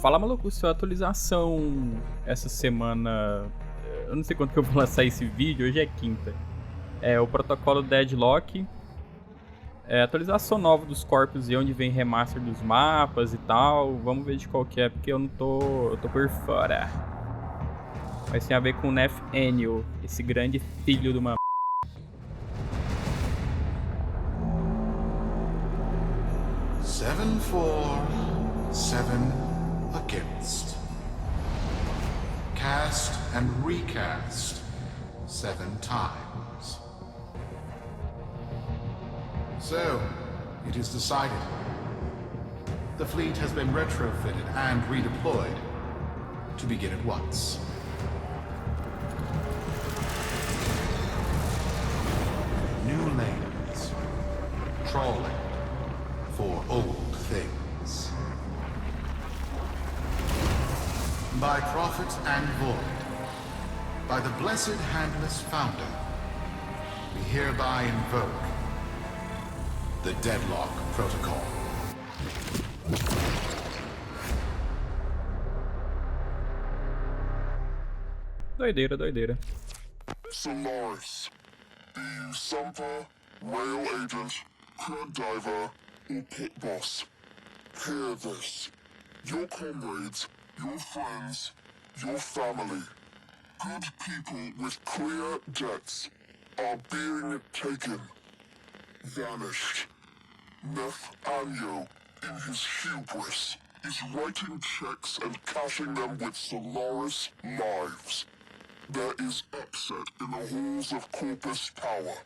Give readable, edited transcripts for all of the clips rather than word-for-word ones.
Fala, maluco, sua atualização essa semana. Eu não sei quando que eu vou lançar esse vídeo, hoje é quinta. É o protocolo Deadlock. Atualização nova dos corpos e onde vem remaster dos mapas e tal. Vamos ver de qual que é, porque eu não tô. Eu tô por fora. Mas tem a ver com o Nathaniel, esse grande filho de uma. 7 for, 7 against. Cast and recast 7 times. So, it is decided. The fleet has been retrofitted and redeployed to begin at once. New lanes. Trawling for old things. By prophet and void, by the blessed handless founder, we hereby invoke the Deadlock Protocol. Doideira, doideira. Solaris, be you sumper, rail agent, crud diver, or pit boss. Hear this. Your comrades, your friends, your family, good people with clear debts are being taken, vanished. Nathaniel, in his hubris, is writing checks and cashing them with Solaris lives. There is upset in the halls of Corpus power.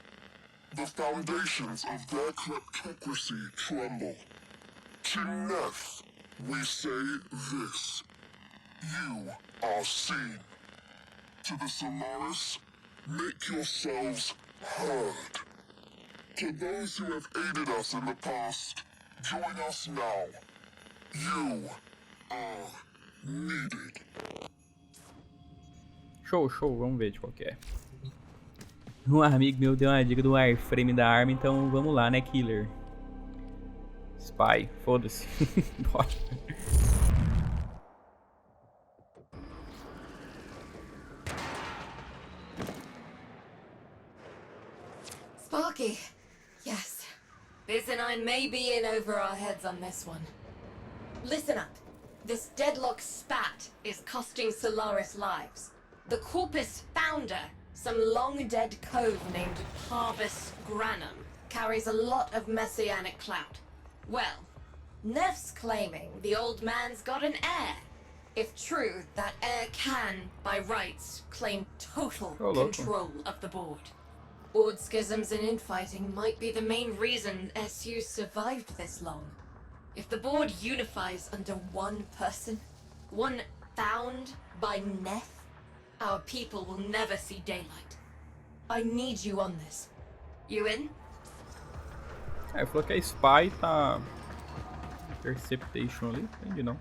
The foundations of their kleptocracy tremble. To Neth, we say this. You are seen. To the Solaris, make yourselves heard. To those who have aided us in the past, join us now. You are needed. Show, vamos ver de qual que é. Um amigo meu deu uma dica do Warframe da arma, então vamos lá, né, Killer? Spy, foda-se. Bora. Sparky, yes. Biz and I may be in over our heads on this one. Listen up. This Deadlock spat is costing Solaris lives. The Corpus founder, some long-dead cove named Harvest Granum, carries a lot of messianic clout. Well, Neff's claiming the old man's got an heir. If true, that heir can, by rights, claim total control of the board. Board schisms and infighting might be the main reason SU survived this long. If the board unifies under one person, one found by Neff, our people will never see daylight. I need you on this. You in? Falou que a Spy tá... Interceptation ali, entendi não.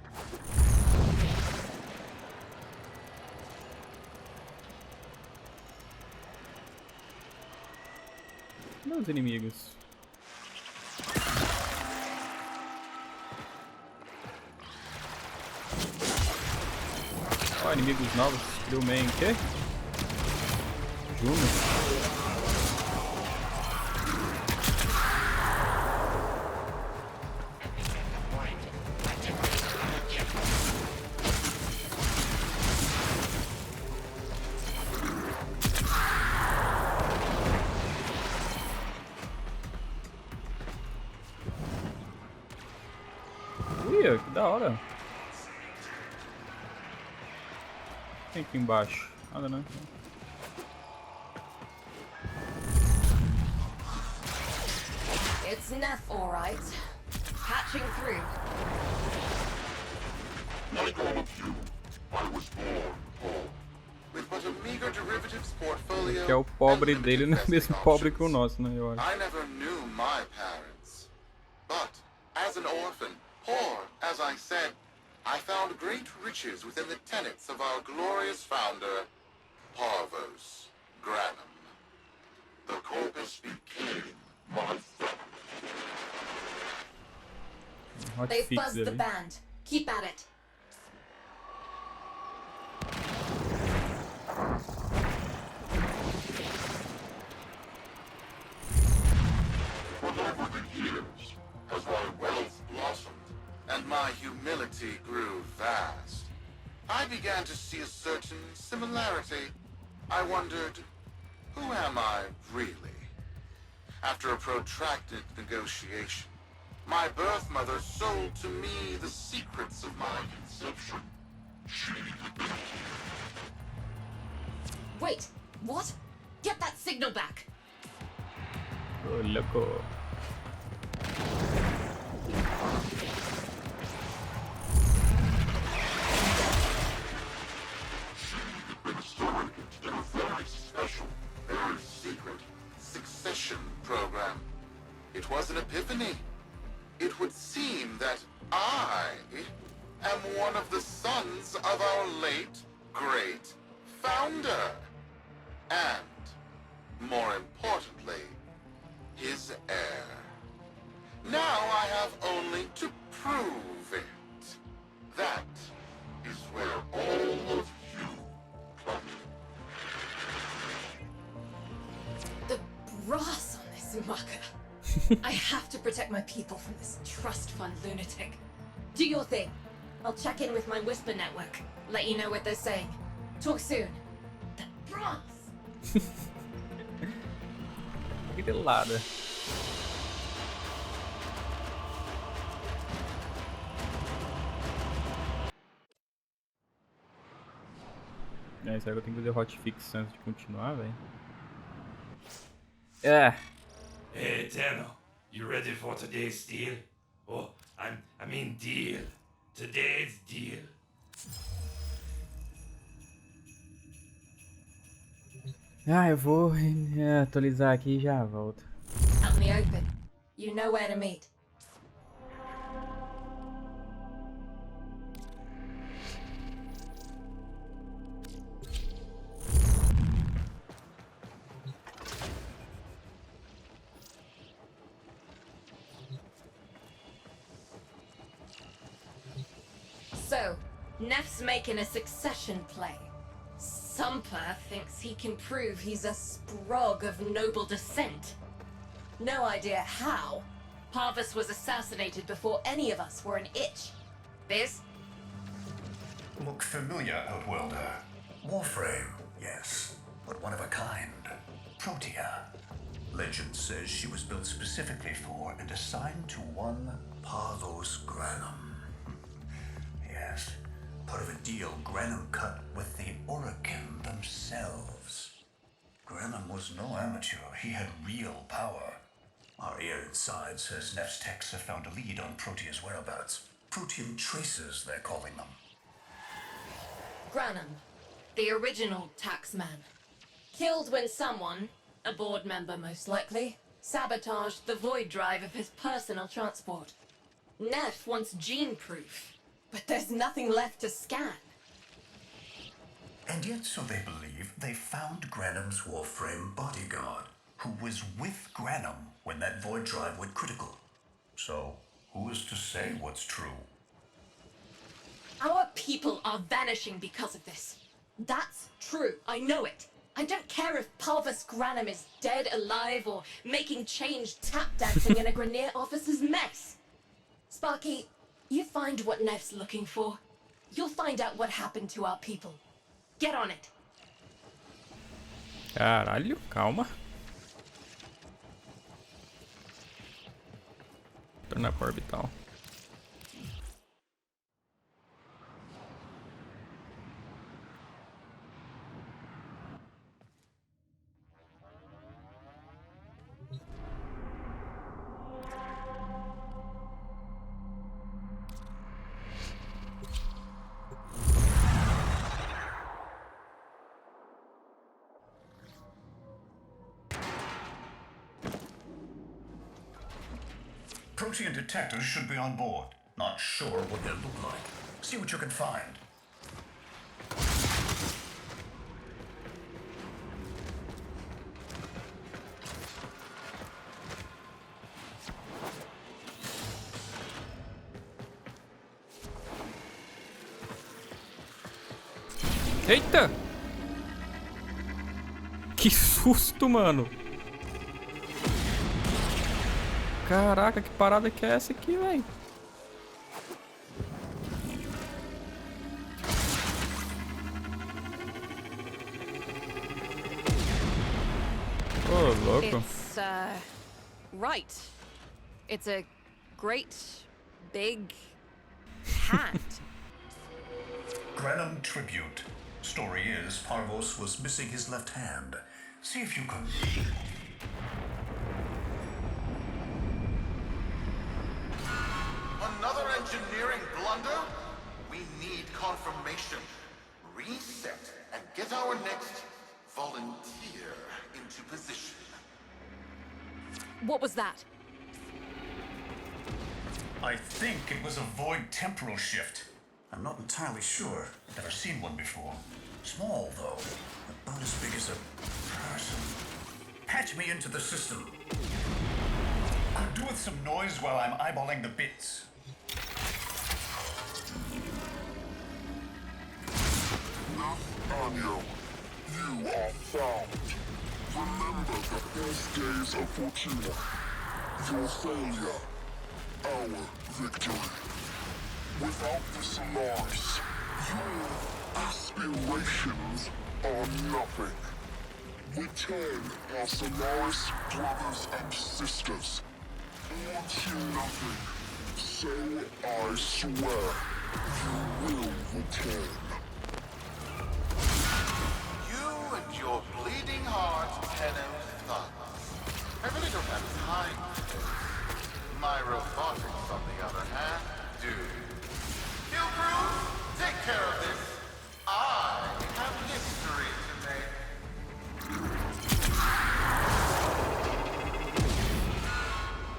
Meus inimigos. Ó, inimigos novos. Crewman, o quê? Juno. Ui, que da hora. Tem aqui embaixo. Nada, né? It's Neff, all right. Patching through. Like all of you, I was born poor. With but a meager derivatives portfolio, Que é o pobre dele, não é o mesmo pobre que o nosso, né? Eu acho. I never knew my parents. But, as an orphan, poor as I said, I found great riches within the tenets of our glorious founder, Parvos Granum. The Corpus became my son. They've buzzed the band. Keep at it. reality grew vast, I began to see a certain similarity. I wondered, who am I really? After a protracted negotiation, my birth mother sold to me the secrets of my conception. Wait, what? Get that signal back! Ô, louco. Very secret succession program. It was an epiphany. It would seem that I am one of the sons of our late, great founder. And, more importantly, his heir. Now I have only to prove it. That is where all of you come in. The brass on this mucker. I have to protect my people from this trust fund lunatic. Do your thing. I'll check in with my Whisper network. Let you know what they're saying. Talk soon. The brass! Grilada. Será que eu tenho que fazer hotfix antes de continuar, velho? Hey, Tenno, you ready for today's deal? Oh, I mean deal. Today's deal. Eu vou atualizar aqui e já volto. Out in the open. You know where to meet. So, Neff's making a succession play. Sumper thinks he can prove he's a sprog of noble descent. No idea how. Parvus was assassinated before any of us were an itch. Biz? Look familiar, Outworlder. Warframe, yes, but one of a kind. Protea. Legend says she was built specifically for and assigned to one Parvos Granum. Yes, part of a deal Granum cut with the Orokin themselves. Granum was no amateur. He had real power. Our ear inside says Neff's techs have found a lead on Protea's whereabouts. Protean tracers, they're calling them. Granum, the original taxman. Killed when someone, a board member most likely, sabotaged the void drive of his personal transport. Neff wants gene proof, but there's nothing left to scan. And yet, so they believe, they found Granum's Warframe bodyguard, who was with Granum when that void drive went critical. So, who is to say what's true? Our people are vanishing because of this. That's true, I know it. I don't care if Parvus Granum is dead, alive, or making change tap dancing in a Grenier officer's mess. Sparky, you find what Neff's looking for. You'll find out what happened to our people. Get on it. Caralho, calma. Tornar para orbital. Protean detectors should be on board. Not sure what they'll look like. See what you can find. Eita! Que susto, mano! Caraca, que parada que é essa aqui, velho? Ô, louco. It's, right. It's a great, big hand. Granum tribute. Story is, Parvos was missing his left hand. See if you can... Another engineering blunder? We need confirmation. Reset and get our next volunteer into position. What was that? I think it was a void temporal shift. I'm not entirely sure. Never seen one before. Small, though. About as big as a person. Patch me into the system. I'll do with some noise while I'm eyeballing the bits. Daniel, you are found. Remember the best days of Fortuna. Your failure, our victory. Without the Solaris, your aspirations are nothing. Return our Solaris brothers and sisters. Born to nothing. So I swear, you will return. You and your bleeding heart, Tenno thugs. I really don't have time for this. My robotics, on the other hand, do. Kill crew, take care of this. I have history to make.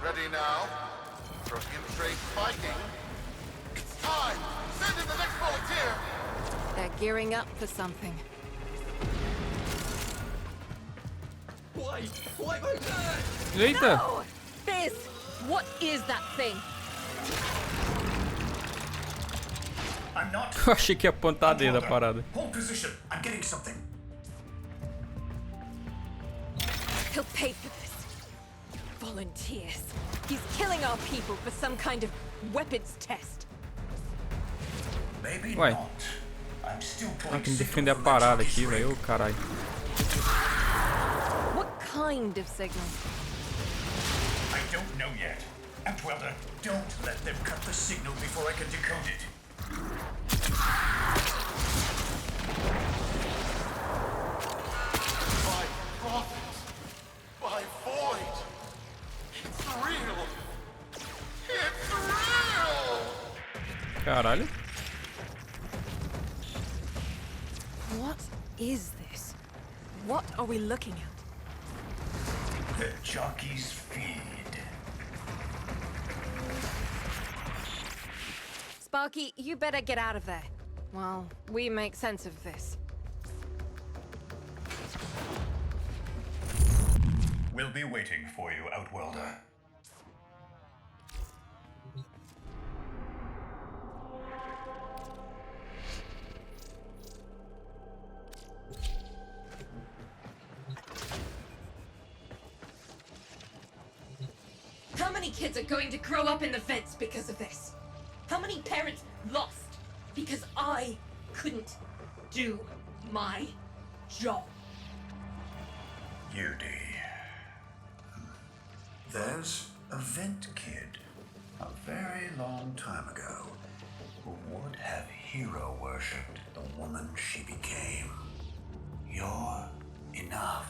Ready now? For infiltrate fighting. It's time! Send in the next volunteer! They're gearing up for something. Eita! No! Fizz! What is that thing? I'm not... Eu achei que ia apontar a dedo a parada. Hold position. I'm getting something. He'll pay for this. Volunteers. He's killing our people for some kind of weapons test. Maybe Ué. not. I'm still Ah, pulling tem que signal defender a from that parada jockey's aqui, rig. velho. Ô, caralho. What kind of signal? I don't know yet. Antwelder, don't let them cut the signal before I can decode it. By prophet, by void. It's real. It's real. Caralho. What is this? What are we looking at? The jockey's feed. Sparky, you better get out of there. Well, we make sense of this. We'll be waiting for you, Outwelder. How many kids are going to grow up in the vents because of this? How many parents lost because I couldn't do my job? Judy. There's a vent kid, a very long time ago, who would have hero worshipped the woman she became. You're enough.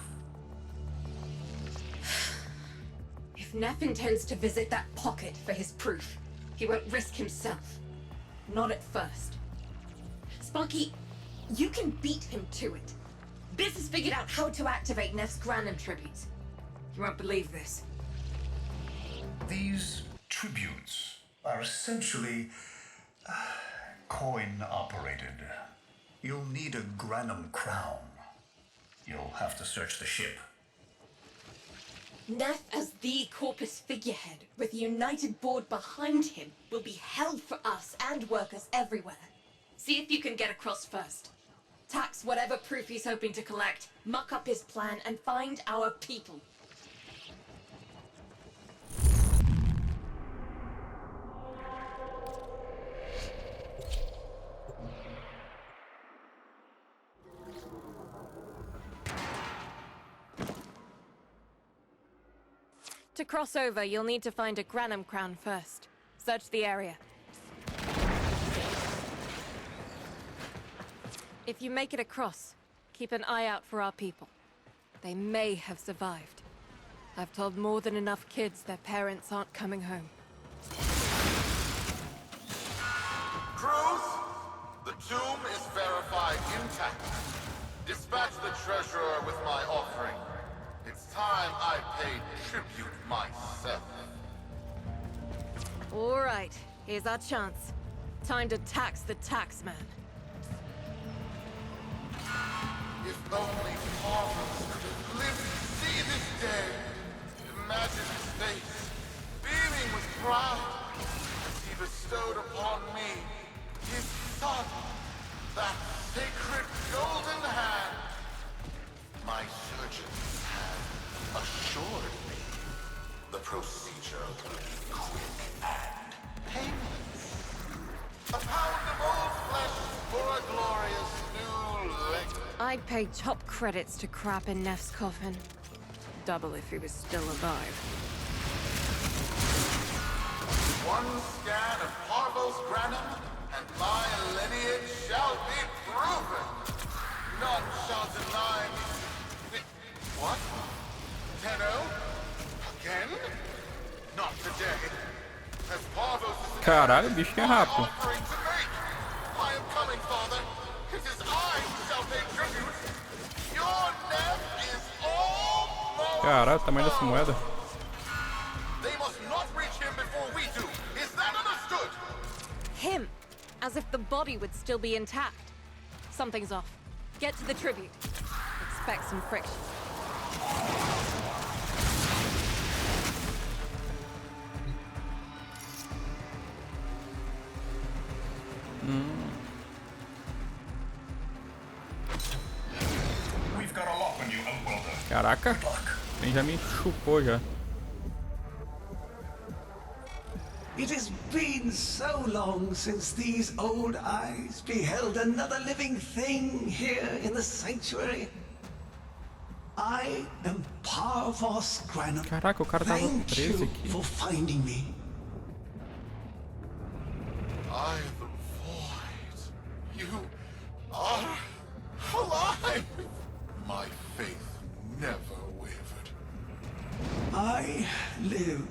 If Neff intends to visit that pocket for his proof, he won't risk himself. Not at first. Sparky, you can beat him to it. Biz has figured out how to activate Neff's Granum tributes. You won't believe this. These tributes are essentially coin-operated. You'll need a Granum crown. You'll have to search the ship. Neff as the Corpus figurehead, with the united board behind him, will be hell for us and workers everywhere. See if you can get across first. Tax whatever proof he's hoping to collect, muck up his plan, and find our people. To cross over, you'll need to find a Granum crown first. Search the area. If you make it across, keep an eye out for our people. They may have survived. I've told more than enough kids their parents aren't coming home. Truth? The tomb is verified intact. Dispatch the treasurer with my offering. It's time I paid tribute myself. All right, here's our chance. Time to tax the taxman. If only Marvelous could have lived to see this day. Imagine his face, beaming with pride, as he bestowed upon me, his son, that sacred golden hand. My surgeons have assured me the procedure will be quick and painless. A pound of old flesh for a glorious new length. I'd pay top credits to crap in Neff's coffin. Double if he was still alive. One scan of Parvos Granum, and my lineage shall be proven. None shall deny me. What? Tenno? Again? Not today. As Parvos is Caralho, o bicho que é rápido. offering to make. I am coming, Father. It is I who shall pay tribute. Your Neff is almost. Caralho, o tamanho dessa moeda. They must not reach him before we do. Is that understood? Him! As if the body would still be intact. Something's off. Get to the tribute. Expect some friction. We've got a lock on you, Outworlder. Caraca, quem já me chupou já. It has been so long since these old eyes beheld another living thing here in the sanctuary. I am Parvos Granum. Caraca, o cara tava Thank preso you aqui. for finding me. I am the void. You are alive. My faith never wavered. I live.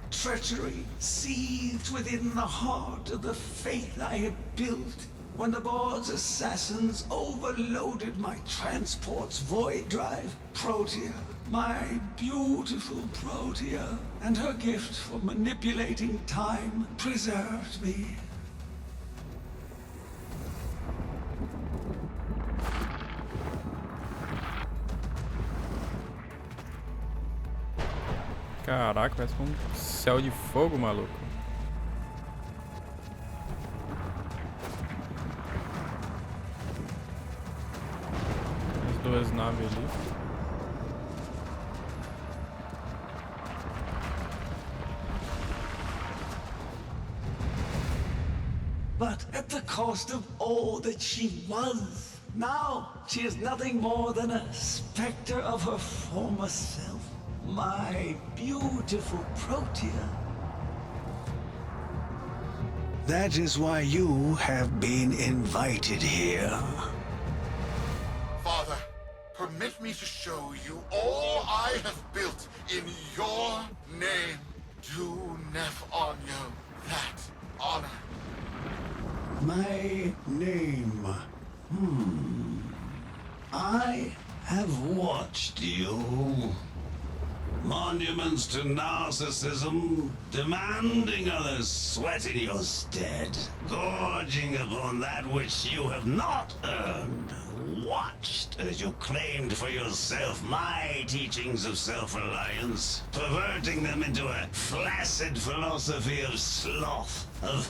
Treachery seethed within the heart of the faith I had built when the board's assassins overloaded my transport's void drive. Protea, my beautiful Protea, and her gift for manipulating time preserved me. Caraca, parece um céu de fogo, maluco. As duas naves ali. But at the cost of all that she was. Now she is nothing more than a specter of her former self. My beautiful Protea. That is why you have been invited here. Father, permit me to show you all I have built in your name. Do Neff Onyo that honor. My name. I have watched you. Monuments to narcissism, demanding others sweat in your stead, gorging upon that which you have not earned. Watched as you claimed for yourself my teachings of self-reliance, perverting them into a flaccid philosophy of sloth, of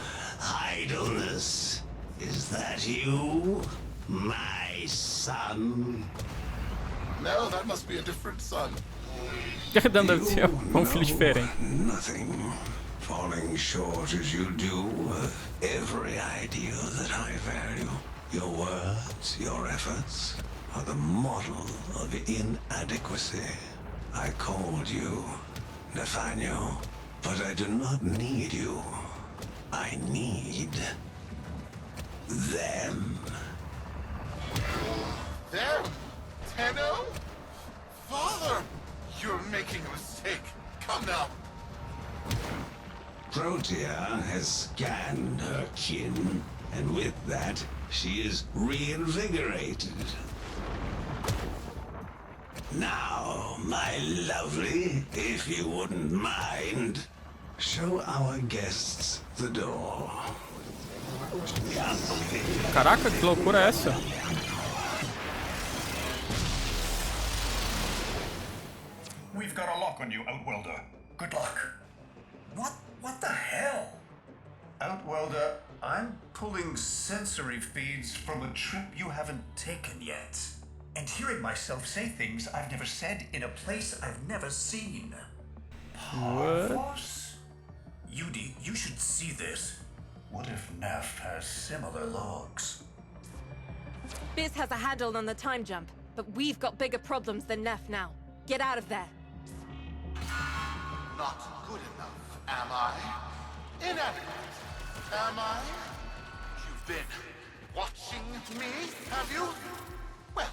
idleness. Is that you, my son? No, that must be a different son. Deve ser um filho diferente. Nothing. Falling short as you do of every ideal that I value. Your words, your efforts are the model of inadequacy. I called you Nathaniel, but I do not need you. I need them. Them? Tenno? Father! You're making a mistake. Come now. Protea has scanned her kin, and with that, she is reinvigorated. Now, my lovely, if you wouldn't mind, show our guests the door. Caraca, que loucura é essa? We've got a lock on you, Outwelder. Good luck. What the hell? Outwelder, I'm pulling sensory feeds from a trip you haven't taken yet. And hearing myself say things I've never said in a place I've never seen. Parvos? Yudi, you should see this. What if Neff has similar logs? Biz has a handle on the time jump, but we've got bigger problems than Neff now. Get out of there. Not good enough, am I? Inadequate, am I? You've been watching me, have you? Well,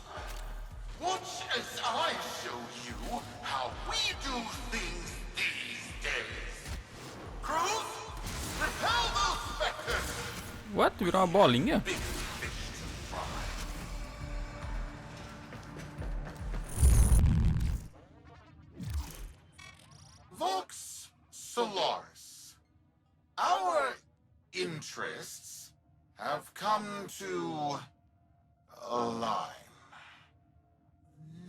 watch as I show you how we do things these days. Crews, repel those specters! What? Virou uma bolinha? Big fish to fry. Vox Solaris. Our interests have come to align.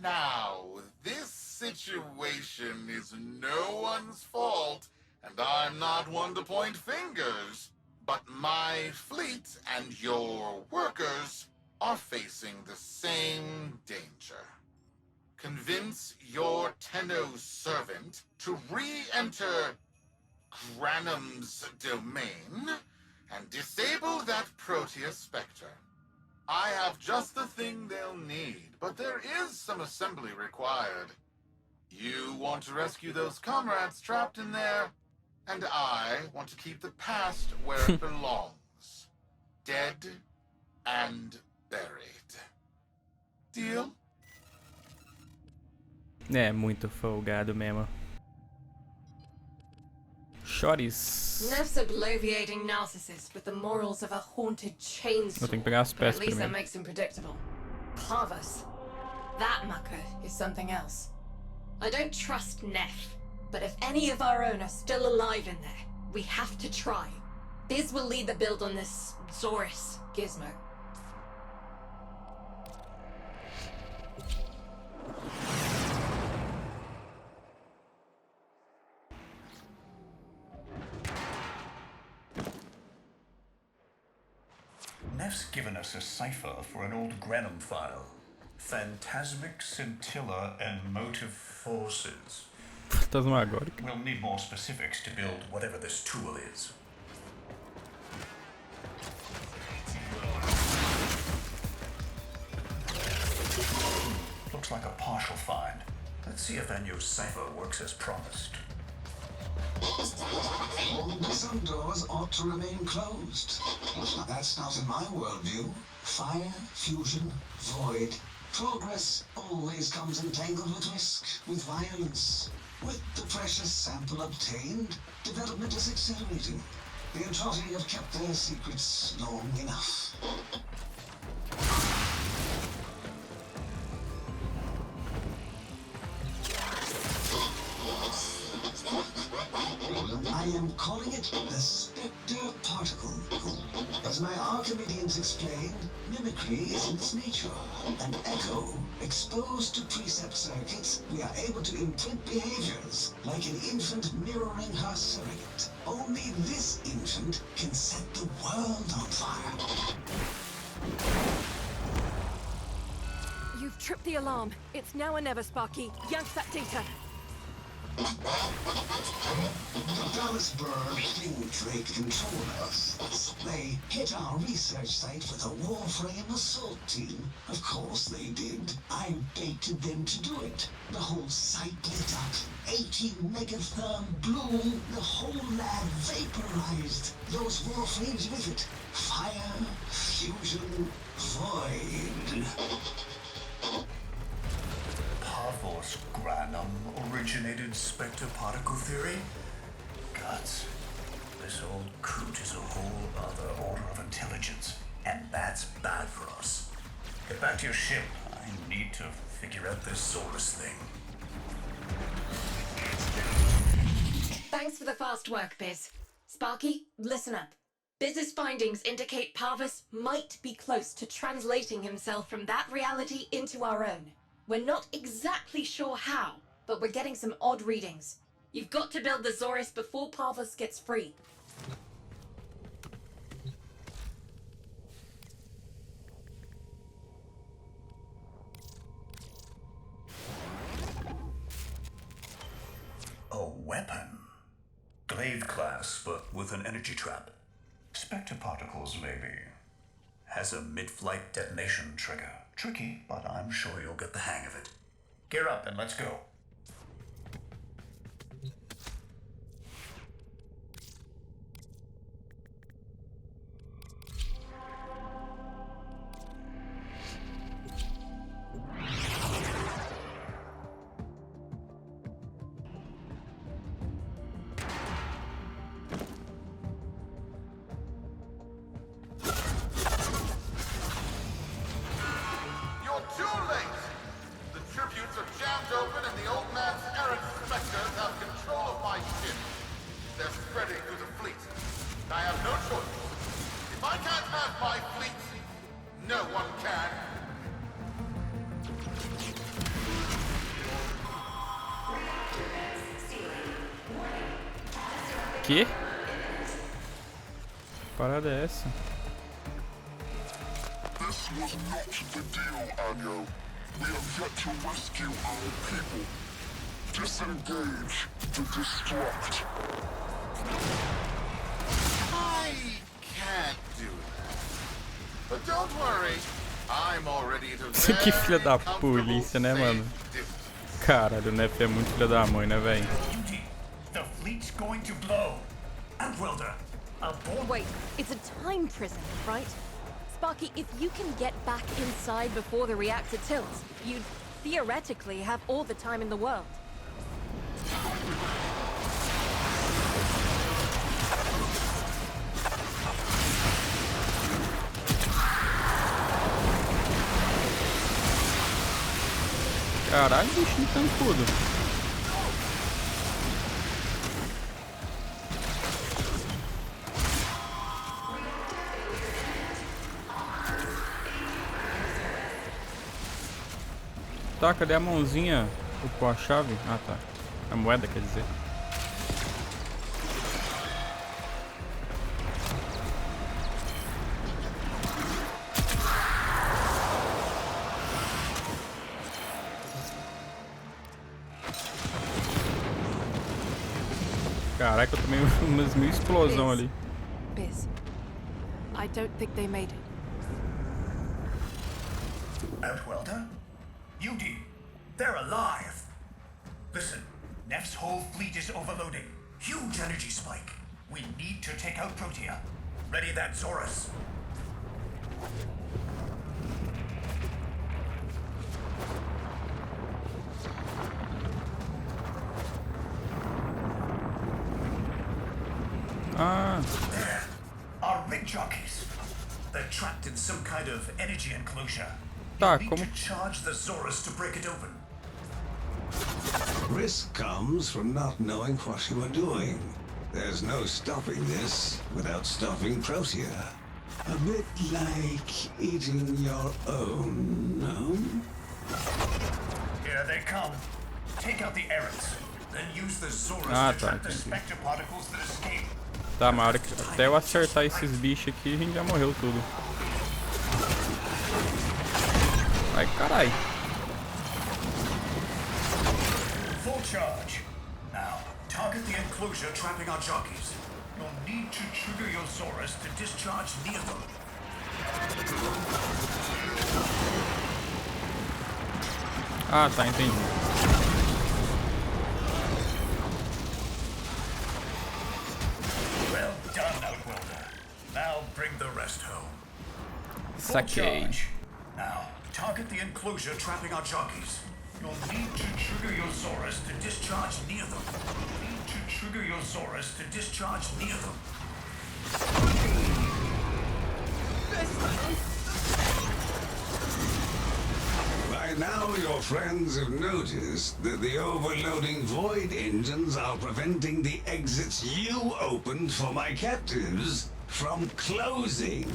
Now, this situation is no one's fault, and I'm not one to point fingers, but my fleet and your workers are facing the same danger. Convince your Tenno servant to re-enter Granum's domain and disable that Protea Spectre. I have just the thing they'll need, but there is some assembly required. You want to rescue those comrades trapped in there, and I want to keep the past where it belongs. Dead and buried. Deal? É, muito folgado mesmo. Shorties. Neff's a bloviating narcissist with the morals of a haunted chainsaw. Eu tenho que pegar as But at peças least that primeiro. makes him predictable. Parvos. That mucker is something else. I don't trust Neff, but if any of our own are still alive in there, we have to try. Biz will lead the build on this Zorus gizmo. Neff's given us a cipher for an old Granum file. Phantasmic scintilla and motive forces. Fantasmagórico. We'll need more specifics to build whatever this tool is. Looks like a partial find. Let's see if Anyo's cipher works as promised. Some doors ought to remain closed. That's not in my worldview. Fire, fusion, void. Progress always comes entangled with risk, with violence. With the precious sample obtained, development is accelerating. The Entrotti have kept their secrets long enough. I am calling it the Spectre Particle. As my Archimedeans explained, mimicry is in its nature. An echo, exposed to precept circuits, we are able to imprint behaviors, like an infant mirroring her surrogate. Only this infant can set the world on fire. You've tripped the alarm. It's now or never, Sparky. Yank that data. The Dallas Bird think they control us. They hit our research site with a Warframe assault team. Of course they did. I baited them to do it. The whole site lit up. 80 megatherm bloom. The whole lab vaporized. Those Warframes with it. Fire, fusion, void. Pavos Granum originated spectre particle theory? Guts. This old coot is a whole other order of intelligence, and that's bad for us. Get back to your ship. I need to figure out this Zorus thing. Thanks for the fast work, Biz. Sparky, listen up. Biz's findings indicate Parvus might be close to translating himself from that reality into our own. We're not exactly sure how, but we're getting some odd readings. You've got to build the Zorus before Parvus gets free. A weapon? Glaive class, but with an energy trap. Spectre particles, maybe. Has a mid-flight detonation trigger. Tricky, but I'm sure you'll get the hang of it. Gear up and let's go. You're too late! The tributes are jammed open and the old man's errant specters have control of my ship. They're spreading through the fleet. I have no choice. If I can't have my fleet, no one can. Que? Parada é essa? This was not the deal, Agio. We have yet to rescue our people. Disengage to destruct. I can't do that. But don't worry, I'm already at a Que very filha da comfortable polícia, né, mano? safe distance. Caralho, o Nef é muito filha da mãe, né, velho? Duty. The fleet's going to blow. Antwelder, aboard. Wait, it's a time prison, right? Sparky, if you can get back inside before the reactor tilts, you'd theoretically have all the time in the world. Caralho, bichinho tancudo. Tá, cadê a mãozinha com a chave? Ah, tá. A moeda, quer dizer. Caraca, eu tomei umas 1000 explosão ali. Biz, I don't think they made it. Antwelder? UD, they're alive. Listen, Nef's whole fleet is overloading. Huge energy spike. We need to take out Protea. Ready that Zorus. Ah, There. Our rig jockeys. They're trapped in some kind of energy enclosure. tá, Need como... to charge the Zorus to break it open. Risk comes from not knowing what you are doing. There's no stopping this without stopping Protea. A bit like eating your own, no? Here they come. Take out the errants. Then use the Zorus Ah, to tá, trap the entendi. spectre particles that escape. Tá, mas a hora que... até eu acertar esses bichos aqui, a gente já morreu tudo. Ai, carai. Full charge. Target the enclosure trapping our jockeys. You'll need to trigger your Zorus to discharge near them. Ah, tá, entendi. Well done, Outworlder. Now bring the rest home. Full Saquei. charge. Now, target the enclosure trapping our jockeys. You'll need to trigger your Zorus to discharge near them. You'll need to trigger your Zorus to discharge near them. By now, your friends have noticed that the overloading void engines are preventing the exits you opened for my captives from closing.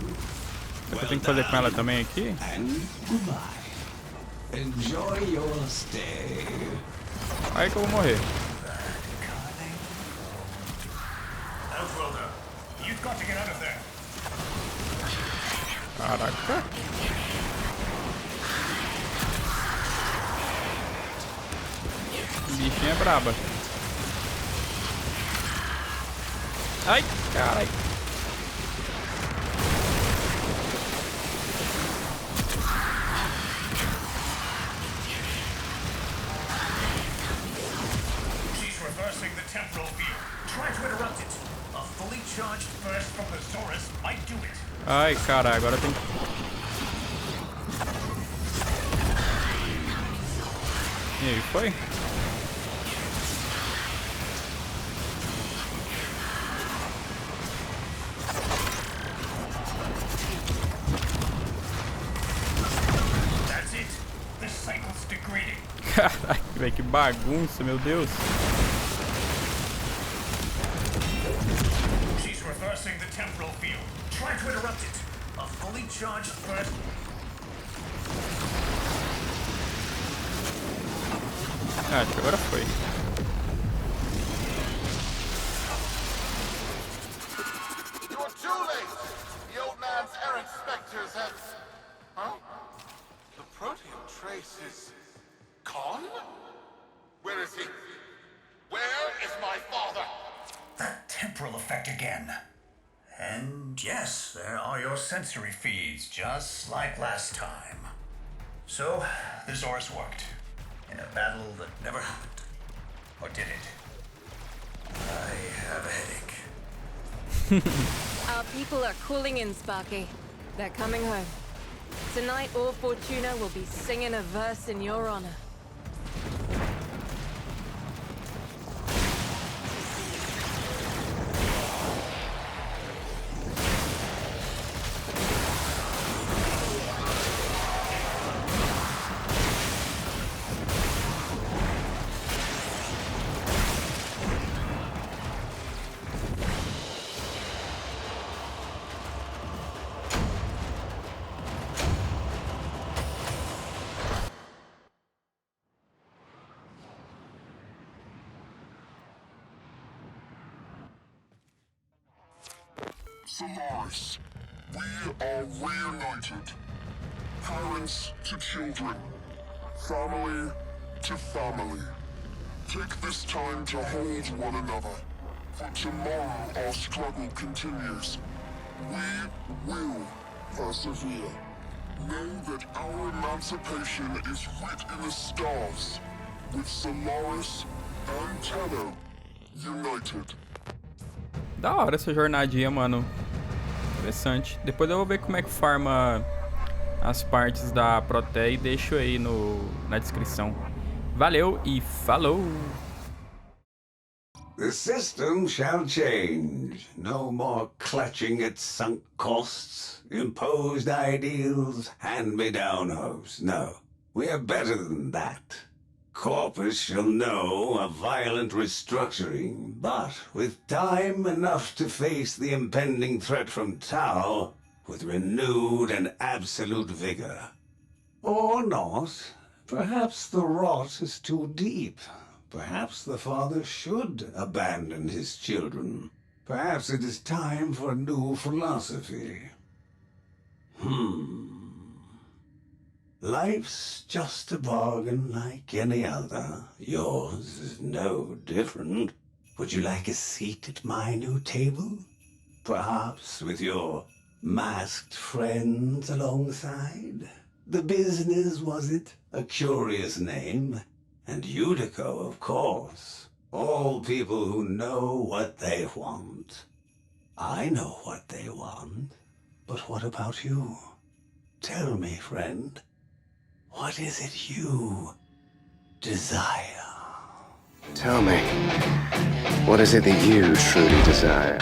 Eu tenho que fazer com ela também aqui? And goodbye. Enjoy your stay. Aí que eu vou morrer. Outworlder, you've got to get out of there. Caraca. Bichinha é braba. Ai, carai. She's reversing the temporal field. Try to interrupt it. A fully charged burst from the Zorus might do it. Ai, carai, agora tem que... E aí, foi? That's it. The cycle's degrading. Caraca, velho, que bagunça, meu Deus. She's reversing the temporal field. Try to interrupt it. A fully charged burst. Ah, acho que agora foi. You're too late! The old man's errant specters have... Huh? The protean trace is... gone? Where is he? Where is my father? That temporal effect again. And yes, there are your sensory feeds, just like last time. So, the Zorus worked. In a battle that never happened. Or did it? I have a headache. Our people are calling in, Sparky. They're coming home. Tonight, all Fortuna will be singing a verse in your honor. Solaris, we are reunited. Parents to children. Family to family. Take this time to hold one another. For tomorrow our struggle continues. We will persevere. Know that our emancipation is writ in the stars. With Solaris and Tenno united. Da hora essa jornadinha, mano. Interessante. Depois eu vou ver como é que farma as partes da Proté e deixo aí na descrição. Valeu e falou! The system shall change. No more clutching at sunk costs, imposed ideals, hand-me-down hopes. No, we are better than that. Corpus shall know a violent restructuring, but with time enough to face the impending threat from Tau with renewed and absolute vigor. Or not. Perhaps the rot is too deep. Perhaps the father should abandon his children. Perhaps it is time for a new philosophy. Life's just a bargain like any other. Yours is no different. Would you like a seat at my new table? Perhaps with your masked friends alongside? The business, was it? A curious name. And Udico, of course. All people who know what they want. I know what they want. But what about you? Tell me, friend. What is it you desire? Tell me, what is it that you truly desire?